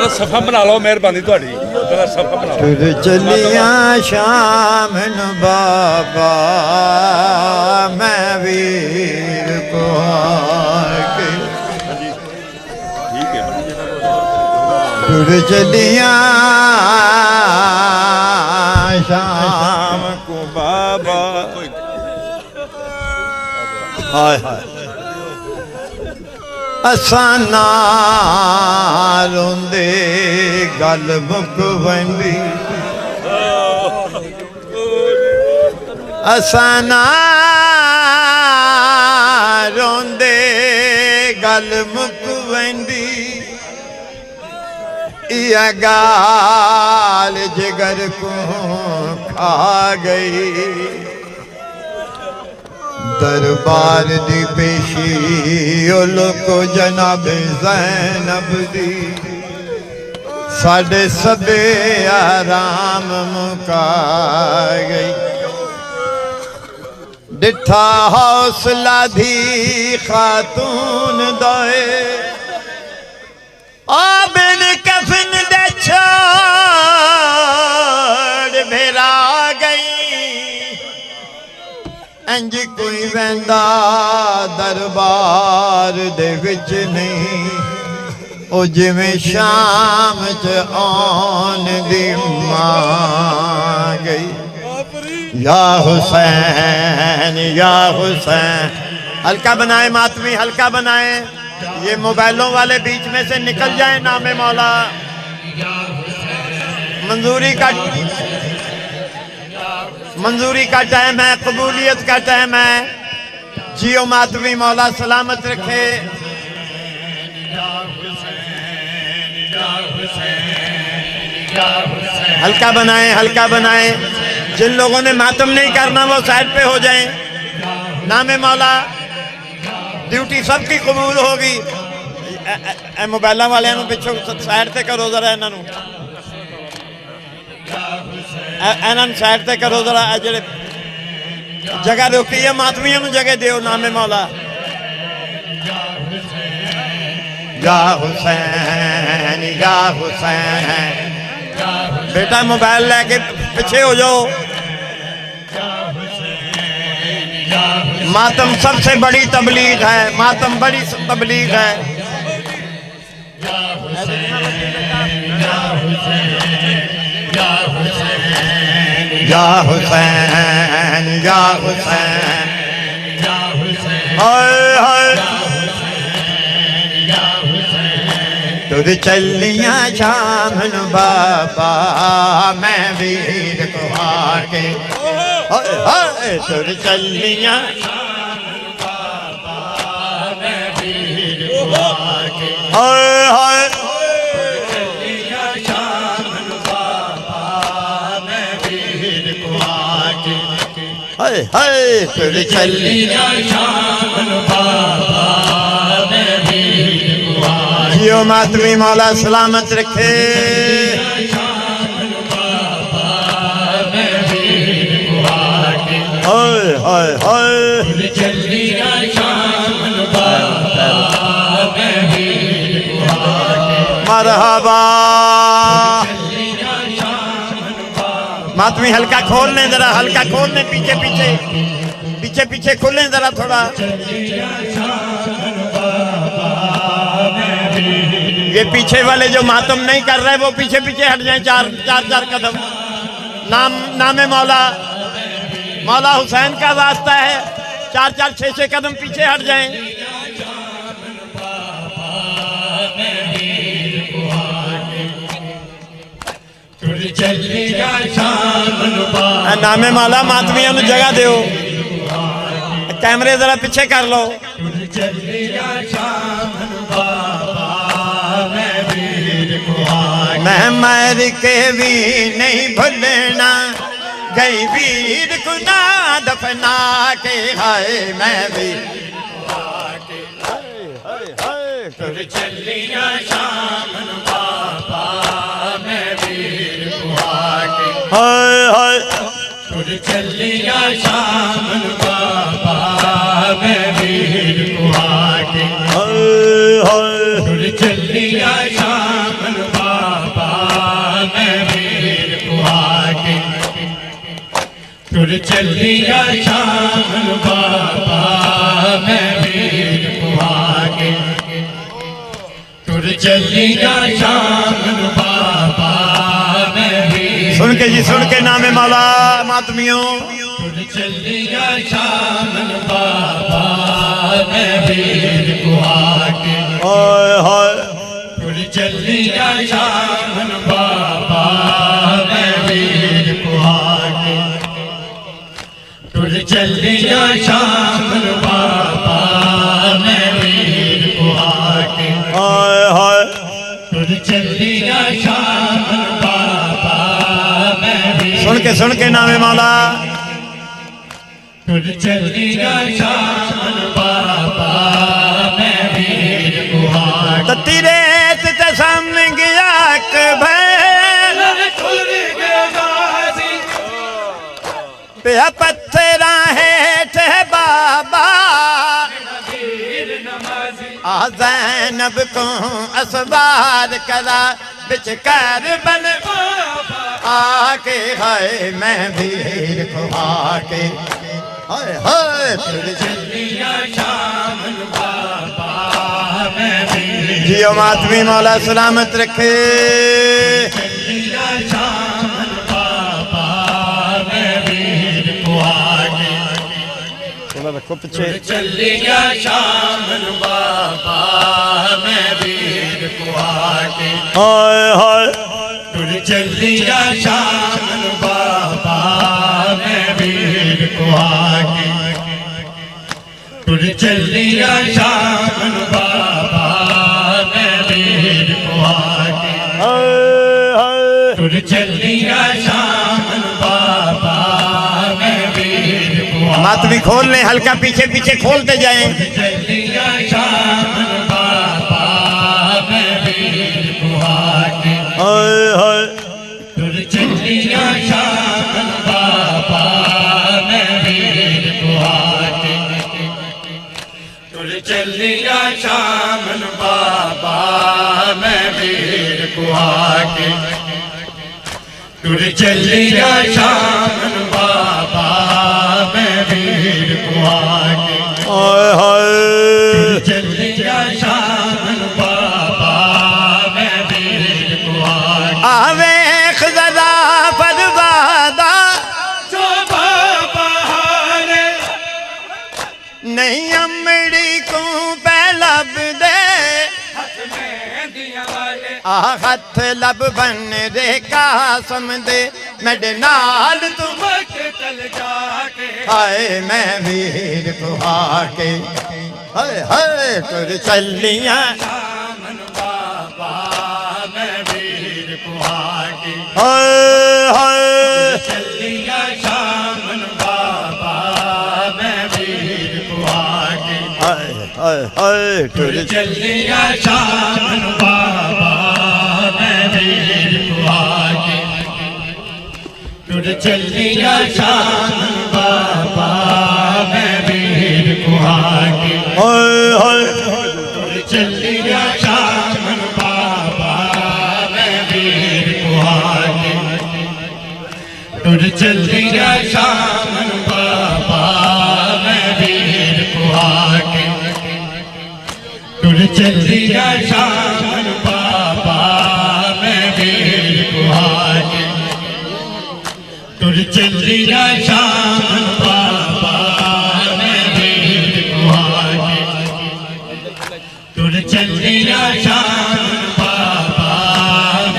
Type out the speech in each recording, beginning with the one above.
जरा सफा बना लो मेहरबानी थोड़ी जरा सफा बना लो तुर चलिया शाम न बाबा मैं वीर को आके ठीक है तुर चलिया शाम को बाबा हाय हाय असाना रोंदे गल मुक वंदी असाना रोंदे गल मुक वंदी इया गाल जिगर को खा गई दरबार दी पेशी लोको जनाब ज़ैनब दी साढ़े सबे आराम मुका गई डिठा हौसला दी खातून दोए आ बिन कफन दे छोड़ भेरा गई इंज कोई वैंदा दरबार दे विच नहीं ओ जिवें शाम च आन दी मां गई या हुसैन हल्का बनाए मातमी हल्का बनाए ये मोबाइलों वाले बीच में से निकल जाए नामे मौला मंजूरी का टाइम है कबूलियत का टाइम है जियो मातमी मौला सलामत रखे हल्का बनाए जिन लोगों ने मातम नहीं करना वो साइड पे हो जाएं नामे मौला ड्यूटी सबकी कबूल होगी मोबाइल वाले पिछों साइड से करो जरा इन्हों साइड से करो जरा जेडे जगह रोकी है मातमियों को जगह दो नामे मौला या हुसैन बेटा मोबाइल लेके पीछे हो जाओ मातम सबसे बड़ी तबलीग है मातम बड़ी तबलीग है या हुसैन हाय हाय तुर चलिया शाम न बाबा मैं वीर को आके हाय हाय तुर चलिया हाय हाय हाय हाय तुर चलिया जियो मातमी मौला सलामत रखे हाय हाय हाय मरहबा मातमी हल्का खोल लें जरा हल्का खोल लें पीछे खोल लें जरा थोड़ा ये पीछे वाले जो मातम नहीं कर रहे वो पीछे हट जाएं चार कदम नामे मौला हुसैन का रास्ता है 4-6 कदम पीछे हट जाएं नामे मौला मातमियों को जगह दो कैमरे जरा पीछे कर लो मैं मर के भी नहीं भूलना गई वीर को ना दफना के हाय मैं भी चलिया शाम बाबा मैं वीर को आके हाय हाय चलिया शाम बाबा मैं वीर को आके हाय हाय चलिया शाम बाबा तुर चलिया शाम बाबा मैं वीर कुहागे तुर चलिया शाम बाबा मैं वीर सुन के जी, सुन के नाम मौला मातमियों। तुर चलिया शाम बाबा मैं वीर कुहागे हाय हाय तुर चलिया शाम बाबा मैं वीर कुहागे तुर चलिया शाम बाबा मैं वीर कुहागे हाय हाय तुर चलिया शाम बाबा मैं वीर सुन के नाम मौला। तुर चलिया शाम बाबा मैं वीर कुहागे तत्ती रेत ते सामने गया भैन पिया पत्थरा हेठ बाबा आ ज़ैनब को असबार करा बिच कर बन आके हाय मैं वीर को आके हाय हाय तुर चलिया शाम बाबा मैं वीर जियो मातमी मौला सलामत रखे। चलिया शाम बाबा मैं वीर कुहागे रखो पीछे। चलिया शाम बाबा मैं वीर कुहागे हाय हाय तुर चलिया शाम बाबा मैं वीर कुहागे तुर चलिया शाम बाबा मैं वीर कुहागे हाय हाय तुर चलिया शाम बाबा मैं वीर कुहागे मातमी खोल ले, हल्का पीछे पीछे खोलते जाएं। चलिया शाम बाबा मैं वीर कुहागे हाय हाय तुर चलिया शाम बाबा मैं वीर कुहागे तुर चलिया शाम बाबा मैं वीर कुहागे तुर चलिया शाम बाबा मैं वीर कुहागे हाय हाय चलिया शाम बाबा मैं वीर कुहागे आवे खजरा परवादा जो बाबा हारे नहीं अमड़ी को पहलब दे आ हथ लब बन रे कासम दे मेरे नाल तुम चल जाके हाय मैं वीर को आके हाय हाय तुर चलिया शामन बाबा मैं वीर कुहागे हाय हाय चलिया शामन बाबा मैं वीर कुहागे हाय हाय हाय तुर चलिया शामन बाबा मैं वीर कुहागे तुर चलिया शामन बाबा मैं वीर कुहागे हाय हाय तुर चलिया शामन बाबा मैं वीर कुहागे तुर चलिया शामन बाबा मैं वीर कुहागे तुर चलिया शामन बाबा मैं वीर कुहागे तुर चलिया शामन बाबा मैं वीर कुहागे तुर चलिया शामन बाबा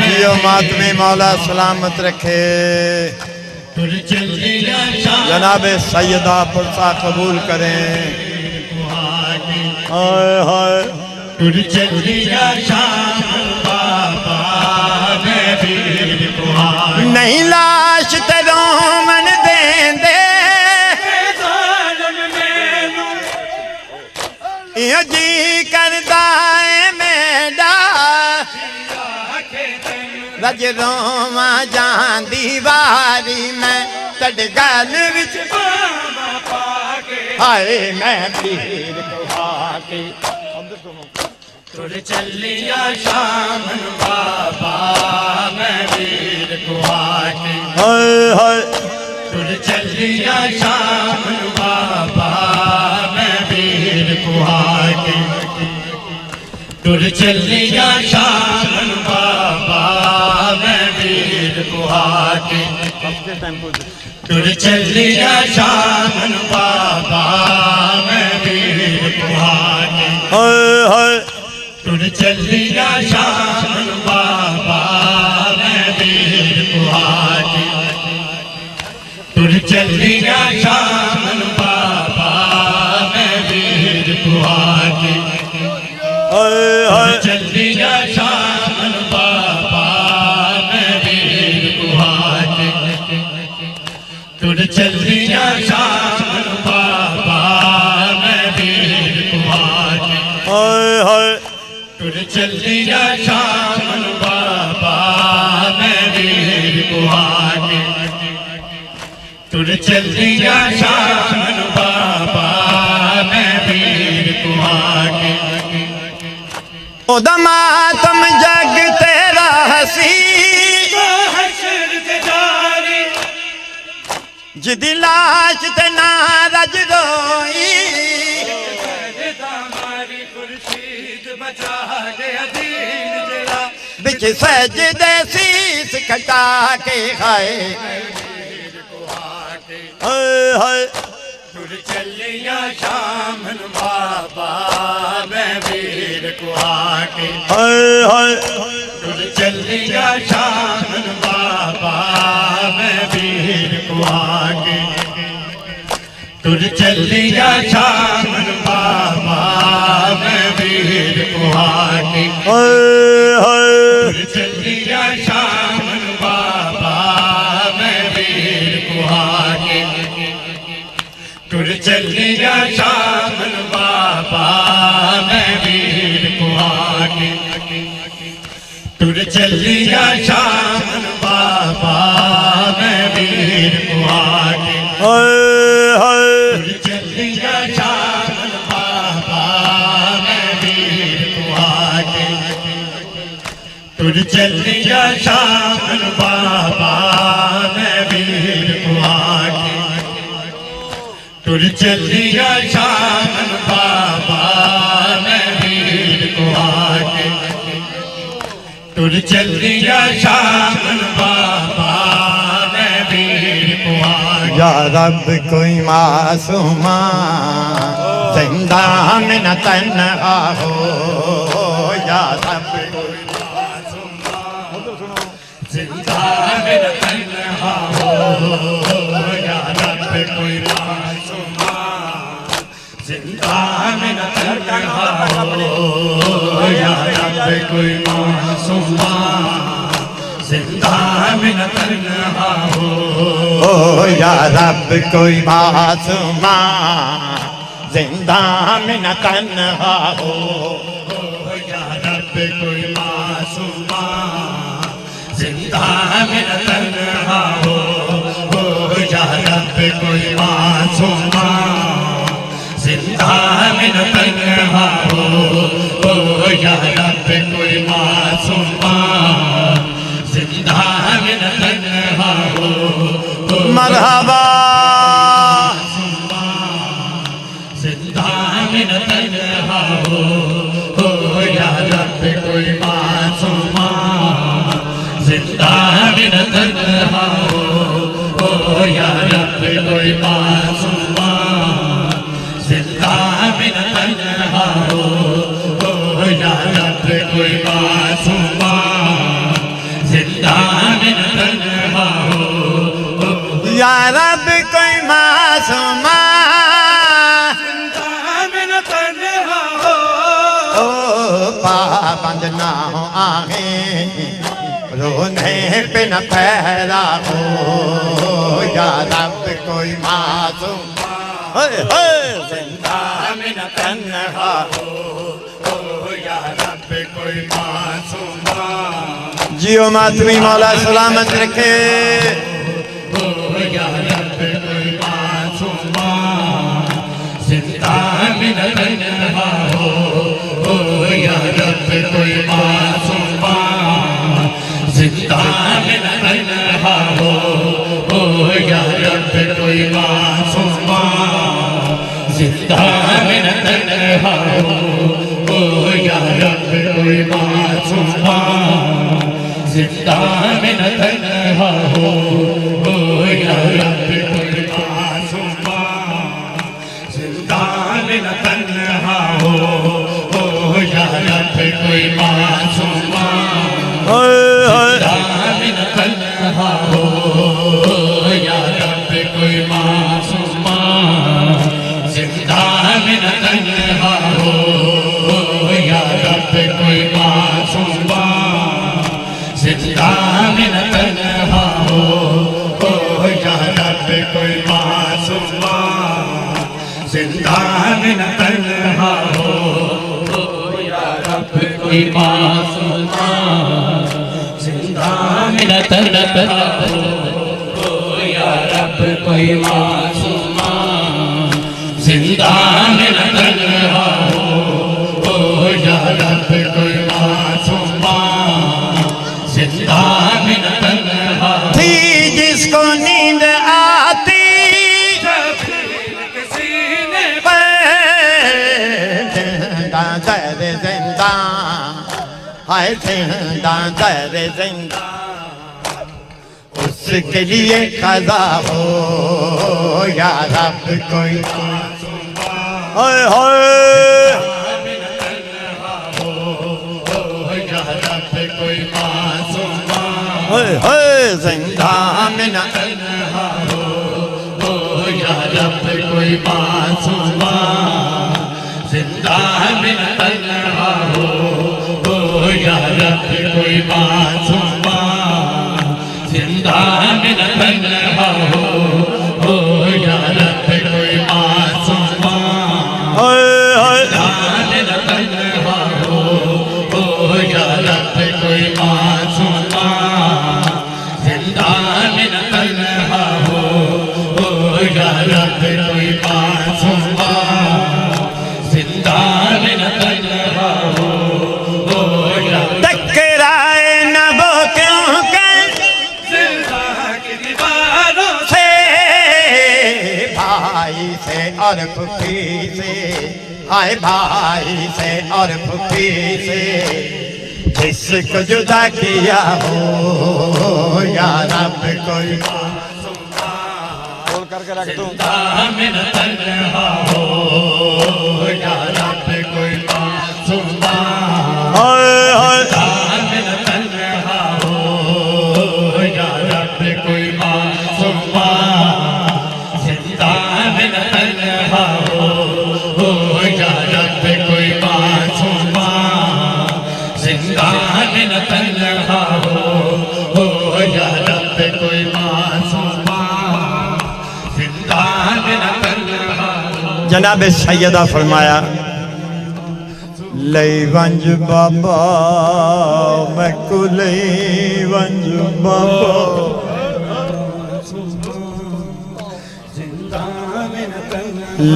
जियो मातमी मौला सलामत रखे। तुर चलिया शामन जनाब सैयदा पुरसा कबूल करें। कुहागे हाय हाय तुर चलिया शामन बाबा मैं वीर कुहागे नहीं लाश तेरो मन देंदे यो जी करदा है मेरा रज रोवा जांदी वारी मैं तड़ गल विच हाय मैं वीर कुहागे तुर चलिया शामन बाबा मैं वीर कुहागे हाय हाय तुर चलिया चलिया शाम बाबा मैं वीर कुहार के टुर चलिया शाम बाबा मैं वीर कुहार के टुर चलिया शाम बाबा मैं वीर कुहार के टुर चलिया शाम बाबा मैं वीर कुहार के टुर चलिया शाम बाबा मैं वीर कुहार के चलिया शाम बाबा मैं वीर कुहार के टुर चलिया शाम बाबा मैं वीर कुहार के टुर चलिया शाम बाबा मैं वीर कुहार के टुर चलिया शाम बाबा मैं वीर कुहार के ओदा मातम जग तेरा हसी जिदी लाश ते नारज रोई बिच सजदे शीस कटा के खाए टुर चलिया शाम बाबा मैं वीर कुहार के टुर चलिया शाम बाबा मैं वीर कुहार के टुर चलिया शाम बाबा मैं वीर कुहार के टुर चलिया शाम बाबा मैं वीर कुहार के टुर चलिया शाम बाबा मैं वीर कुहार के टुर चलिया शाम बाबा मैं वीर कुहार के टुर चलिया शाम बाबा मैं वीर कुहार के टुर चलिया शाम बाबा मैं वीर कुहार के टुर चलिया शाम बाबा मैं वीर कुहार के टुर चलिया शाम बाबा मैं वीर कुहार या रब कोई मासूमा जिंदा में न तन्हा हो या रब कोई जिंदा में न तन्हा हो या रब कोई मासूमा जिंदा में न तन्हा हो या रब कोई मासूमा जिंदा में न तन्हा हो या रब कोई मासूमा जिंदा में न तन्हा हो या रब कोई मासूमा जिंदा में न तन्हा हो या रब कोई मासूमा जिंदा में न तन्हा हो या रब कोई मासूमा जिंदा में न तन्हा हो मरहबा जिंदा में न तन्हा हो या रब कोई मासूमा जिंदा में न तन्हा हो या रब कोई मासूमा जिंदा में न तन्हा हो या रब कोई मासूमा जिंदा में न तन्हा हो या रब कोई मासूमा पाबंद ना हो आगे रोने पे न पैरा हो या रब कोई मासूम जिंदा में न तन्हा हो या रब कोई मासूमा जियो मातमी मौला सलामत रखे या रब कोई मासूमा जिंदा में न तन्हा हो या रब कोई मासूमा जिंदा में न तन्हा हो या रब कोई जिंदा में न तन्हा हो या रब कोई मासूमा जिंदा में न तन्हा हो या रब कोई मासूमा जिंदा में न तन्हा हो या रब कोई मासूमा जिंदा में न तन्हा हो या रब कोई मासूमा जिंदा में न तन्हा हो या रब कोई मासूमा जिंदा में न तन्हा हो या रब कोई मासूमा जिंदा में न तन्हा हो या रब कोई मासूमा जिंदा में न तन्हा हो या रब कोई मासूमा जिंदा में न तन्हा हो या रब कोई मासूमा जिंदा में न तन्हा थी जिसको नींद आती जिंदा दर जिंदा हाय जिंदा दर जिंदा उसके लिए खजा हो या रब कोई हाय हाय या रब कोई मासूमा हाय हाय जिंदा में न तन्हा हो या रब कोई मासूमा जिंदा में न तन्हा हो या रब कोई मासूमा जिंदा में न तन्हा हो या रब कोई मासूमा हाय हाय में न तन्हा हो या रब कोई मासूमा जिंदा में न तन्हा हो या रब कोई मासूमा जिंदा में न तन्हा हो या टकराए न वो क्यों कर जिंदा की दीवारों से भाई से और फुफी से हाय भाई से और फुफी से जिसको जुदा किया हो या रब कोई बोल करके रख दूं में न तन्हा हो या रब कोई मासूमा हाय हाय में न तन्हा हो या रब कोई मासूमा जिंदा में न तन्हा हो या रब कोई मासूमा जिंदा में न तन्हा हो या रब कोई मासूमा जिंदा में न तन्हा हो जनाब सैयदा फरमाया लईवंज बाबा मैं को लईवंज बाबा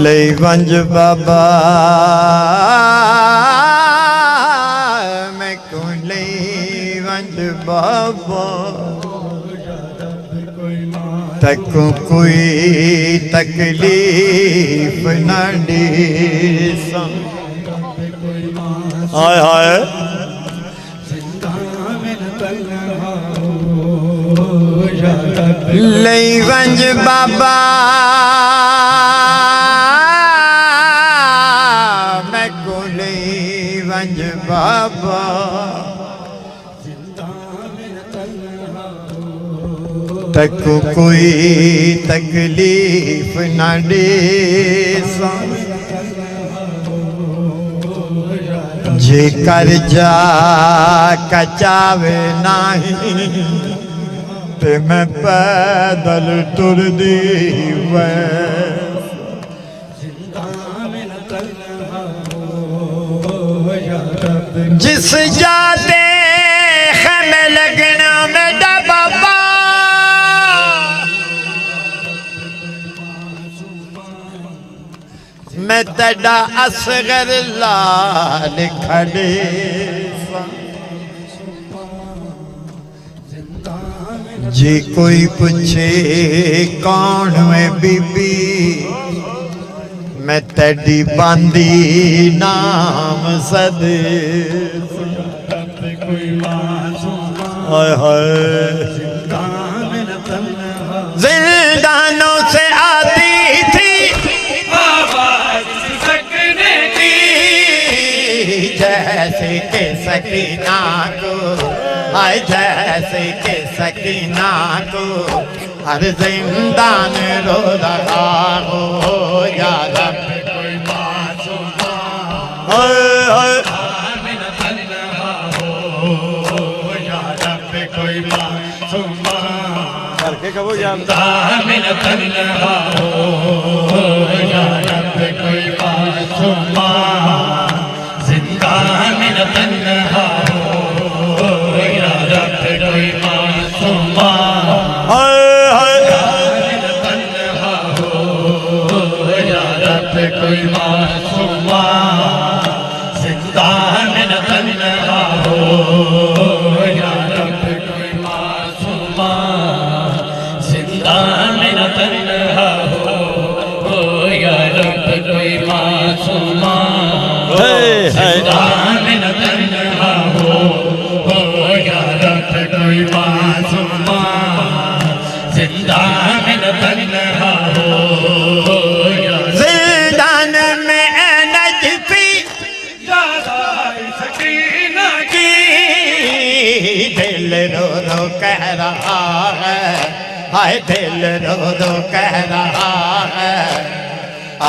लईवंज बाबा मैं को लईवंज बाबा तक कोई तकलीफ न दे हाय हाय लईवंज बाबा मैं को लईवंज बाबा तक कोई तकलीफ न दे जे कर जा कचावे नहीं ते मैं पैदल तुर दी जिस जाते हमें लगना में बाबा मैं तेरा असगर लाल खड़े जी कोई पूछे कौन है बीबी मैं तेरी बांदी नाम सद कोई मासूम हाय हाय दामन तन्हा जिंदानों से आती थी आवाज सकने की जैसे के सकीना को हाय जैसे के सकीना को हर जिंदान रो रहा हो या रब कोई मासूम हाय हाय दामन तन्हा हो या रब कोई मासूम करके कबो जान दामन तन्हा हो या रब कोई मासूम जिंदा में तन्हा हो या रब कोई मासूम हाय हाय तन्हा हो या रब कोई मासूम जिंदा में तन्हा हो या रब कोई मासूम जिंदा में तन्हा हो या रब कोई मासूम जिंदा में तन्हा हो या रब कोई मासूम जिंदा में तन्हा हो या जिंदान में नजफी याद आई सकीना की दिल रो रो कह रहा है हाय दिल रो रो कह रहा है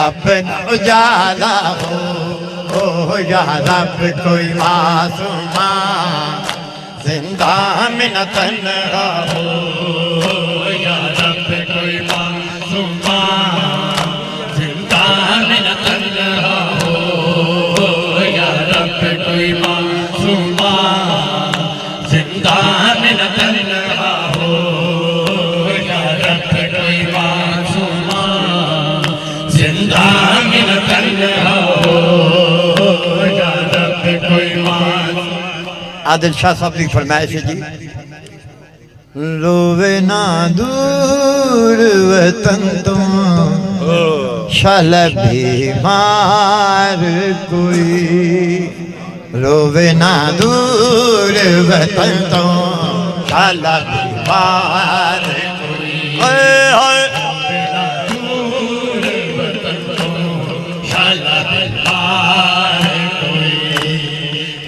अपना उजाला हो या रब कोई मासूमा जिंदा में न तन्हा हो या रब कोई मासूम जिंदा में तन्हा हो या रब कोई मासूम जिंदा में तन्हा हो या रब कोई मासूम जिंदा में तन्हा हो या रब कोई मासूम। आदिल शाह साहब की फरमाइश है जी रोवे ना दूर वतन तुम शल बीमार कोई रोवे ना दूर वतन तुम शल बीमार कोई हाय हाय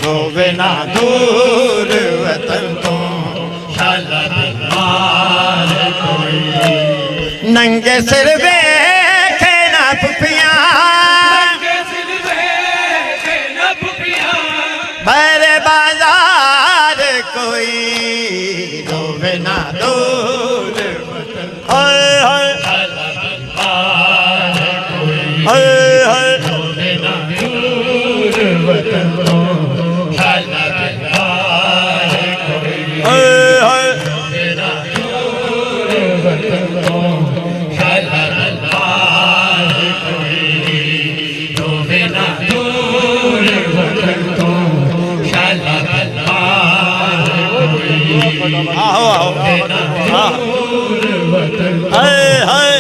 रोवे ना दूर वतन तुम नंगे सिर वेखे ना पुपियां भरे बाजार कोई रोवे ना दूर वतन हाय हाय हाय हाय हाय आओ आओ हाय हाय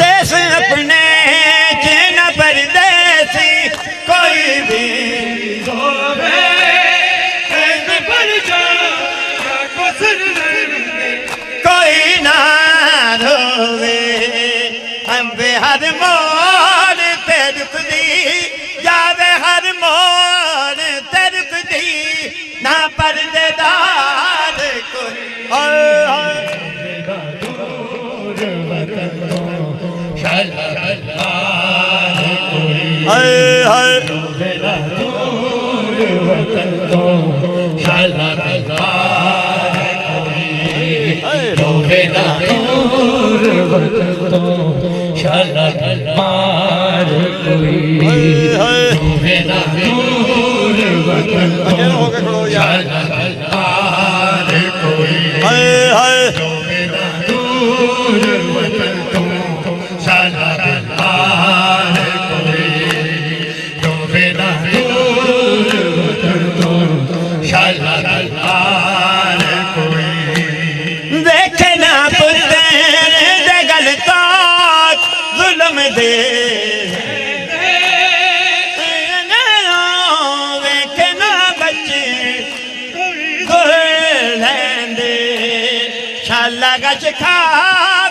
देश अपने जिन परदेसी कोई भी कोई ना रोवे हम भी हर मोड़ ते रुक दी जावे हर मोड़ ते रुक दी ना पर्देदार कोई हाय हाय हाय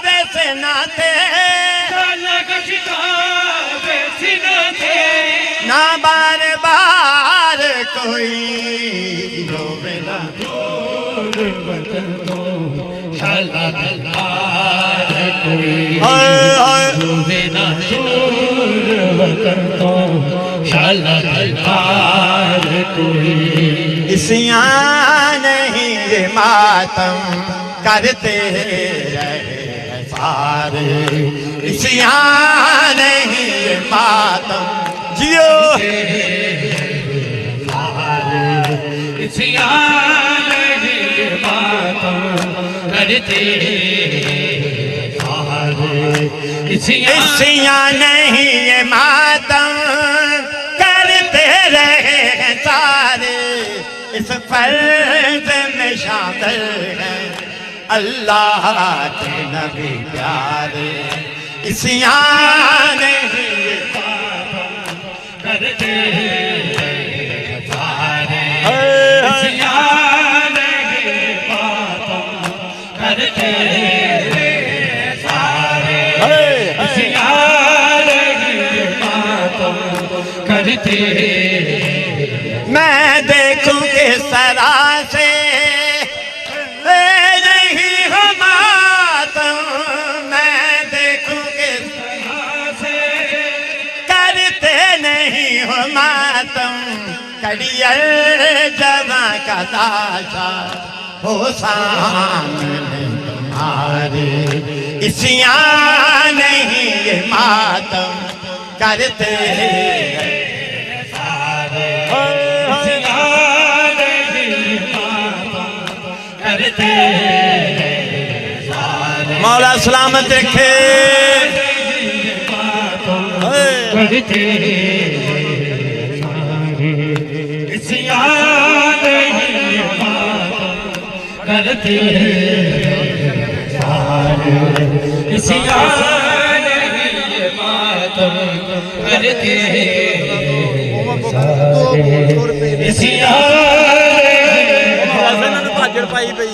वैसे नाते, ना बार बार कोई रोवे ना, इसियां नहीं ये मातम करते रहे सारे, इसियां नहीं ये मातम जियो, इसियां नहीं ये मातम करते रहे हैं सारे, इस फर्ज में शामिल है अल्लाह के नबी प्यारे, इसियां नहीं ये मातम करते रहे सारे, इसियां नहीं ये मातम करते मैं देखूं किस तरह से नहीं हो मातम, मैं देखूं किस तरह से करते नहीं हो मातम, करियर जवां का ताशा हो सामने तुम्हारे, इसियां नहीं ये मातम करते मौला सलामत रखे, भाजड़ पाई पई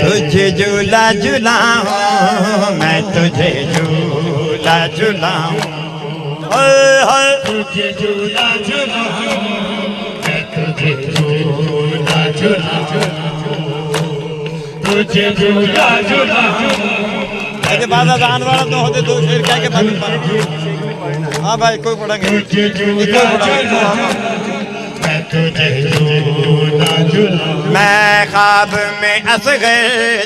तुझे झूला झूलाऊं मैं, तुझे झूला झूलाऊं, तुझे झूला झूलाऊं मैं, तुझे झूला झूलाऊं, तुझे झूला झूलाऊं। अरे बाबा गान वाला तो होते दो शेर क्या के बात। हाँ भाई कोई पढ़ेंगे, तुझे झूला झूलाऊं तुझे झूला झूलाऊं, मैं ख्वाब में असगर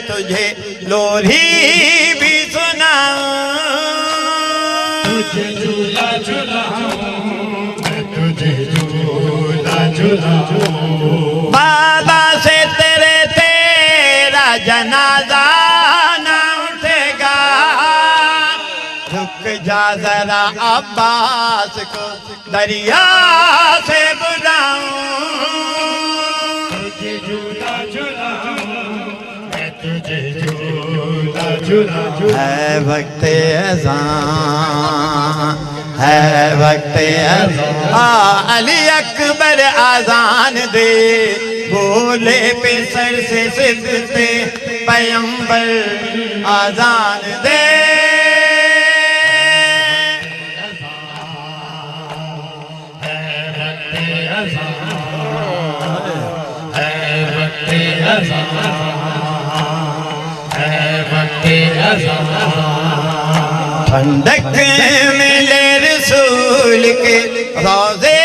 तुझे लोरी भी सुनाऊं, तुझे झूला झूलाऊं मैं, तुझे झूला झूलाऊं, बाबा से तेरा जनाजा ना उठेगा, रुक जा जरा अब्बास को दरिया से बुलाऊं, तुझे झूला झूलाऊं मैं, तुझे झूला झूलाऊं, है वक्त अज़ान, है वक्त अज़ान, अली अकबर आज़ान दे, बोले पे सर से सिद्दते पैगंबर आज़ान दे, ठंडक मिले रसूल के रोज़े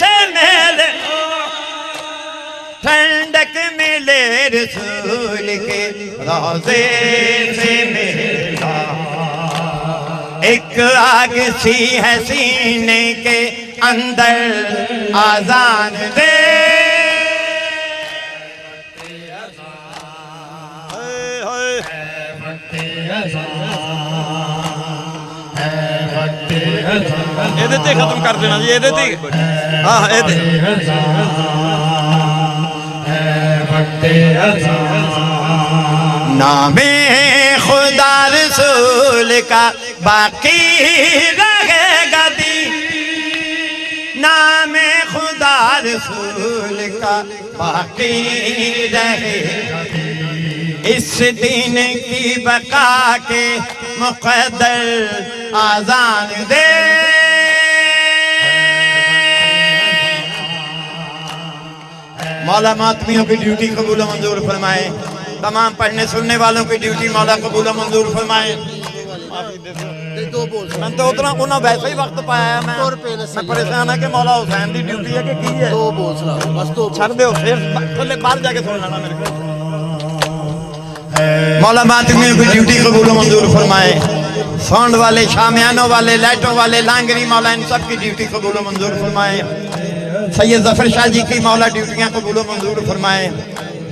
से मेरे, ठंडक मिले रसूल के रोज़े से मेरा, एक आग सी है सीने के अंदर आज़ान दे, ਇਹਦੇ ਤੇ ਖਤਮ ਕਰ ਦੇਣਾ ਜੀ ਇਹਦੇ ਤੇ ਹਾਂ ਇਹਦੇ नामे खुदा रसूल का बाकी रहेगा दी नामे खुदा रसूल का बाकी रहेगा इस दिन की बका के मुक़द्दर आज़ान दे मौला मातमियों की ड्यूटी कबूल मंजूर फरमाए तमाम पढ़ने सुनने वालों की ड्यूटी मौला कबूल मंजूर फरमाए मैं तो उतना उन्हें वैसे ही वक्त पाया है मैं परेशान है कि मौला हुसैन की ड्यूटी है कि की है छड़ दो फिर थोड़े बाहर जाके सुन लेना मेरे को मौला मातमियों की ड्यूटी कबूल मंजूर फरमाए साउंड वाले शामियानों वाले लाइटों वाले लांगरी मौला इन सब की ड्यूटी कबूल मंजूर फरमाए सैयद जफर शाह जी की मौला ड्यूटियाँ कबूल मंजूर फरमाए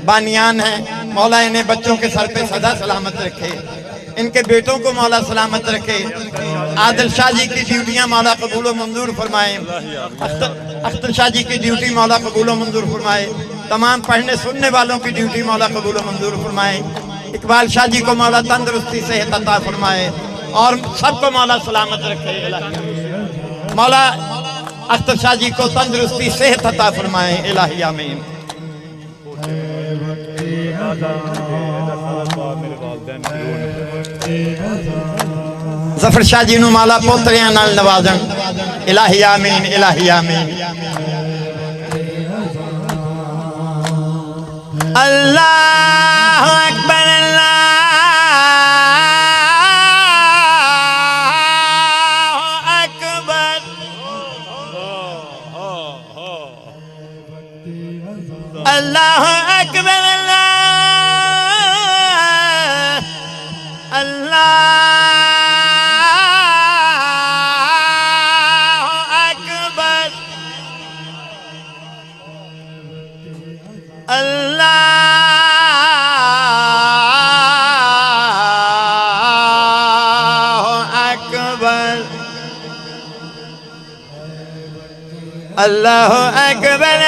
बानियान है मौला इन्हें बच्चों के सर पे सदा सलामत रखे इनके बेटों को मौला सलामत रखे आदिल शाह जी की ड्यूटियाँ मौला कबूल मंजूर फरमाए अख्तर शाह जी की ड्यूटी मौला कबूल मंजूर फरमाए तमाम पढ़ने सुनने वालों की ड्यूटी मौला कबूल मंजूर फरमाए इकबाल शाह जी को मौला तंदुरुस्ती सेहत अता फरमाए और सबको मौला सलामत रखे मौला अख्तर शाह जी को तंदुरुस्ती सेहत अता फरमाए इलाही आमीन जफर शाह जी नू मौला पोतरियां नाल नवाजन इलाही आमीन इलाही आमीन अल्लाह अकबर अल्लाह अकबर अल्लाह अकबर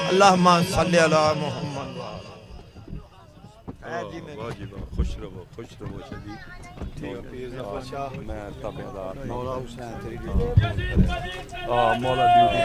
अल्लाहुम्मा सल्ली अला मुहम्मद खुश रहो शदीद मैं ताबेदार मौला हुसैन तेरी मौला ड्यूटी